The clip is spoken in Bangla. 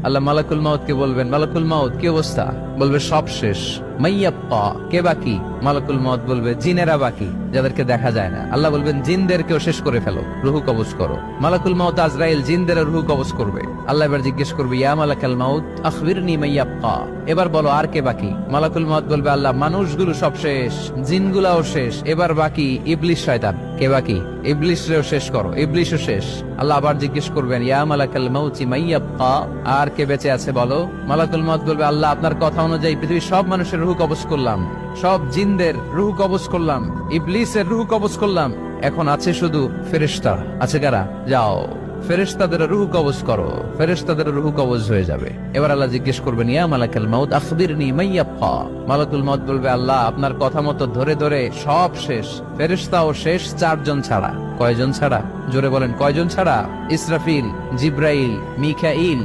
আল্লাহ মালাকুল মাউত কে বলবেন, মালাকুল মাউত কি অবস্থা? বলবে সব শেষ। মাইয়াব্বা, কে বাকি? মালাকুল মাউত বলবে জিনেরা বাকি, যাদেরকে দেখা যায় না। আল্লাহ বলবেন জিনদেরকেও শেষ করে ফেলো, রুহু কবজ করো। মালাকুল মাউত আজরাইল জিনদের রুহু কবজ করবে। আল্লাহ এবার জিজ্ঞেস করবে, ইয়া মালাকাল মাউত আখবিরনি মাইয়াব্বা, এবার বলো আর কে বাকি? মালাকুল মাউত বলবে, আল্লাহ মানুষগুলো সব শেষ, জিনগুলাও শেষ, এবার বাকি ইবলিস শয়তান। কে বাকি? ইবলিসরেও শেষ করো, ইবলিসও শেষ। আল্লাহ আবার জিজ্ঞেস করবেন, ইয়া মালাকাল মাউতি মাইয়াব্বা, আর কে বেঁচে আছে বলো? মালাকুল মাউত বলবে, আল্লাহ আপনার কথা অনুযায়ী পৃথিবীর সব মানুষের রুহু কবজ করলাম, সব জিনদের রুহু কবজ করলাম, ইবলিসের রুহু কবজ করলাম, এখন আছে শুধু ফেরেশতা। আছে কারা? যাও ফেরেশতাদের রুহু কবজ করো। ফেরেশতাদের রুহু কবজ হয়ে যাবে। এবার আল্লাহ জিজ্ঞেস করবেন, ইয়া মালাকাল মাউত আখবিরনি মাইয়াব্বা। মালাকুল মাউত বলবে, আল্লাহ আপনার কথা মতো ধরে ধরে সব শেষ, ফেরেশতাও শেষ, 4 জন ছাড়া। কয়জন ছাড়া? জোরে বলেন, কয়জন ছাড়া? ইসরাফিল, জিব্রাইল, মিকাইল,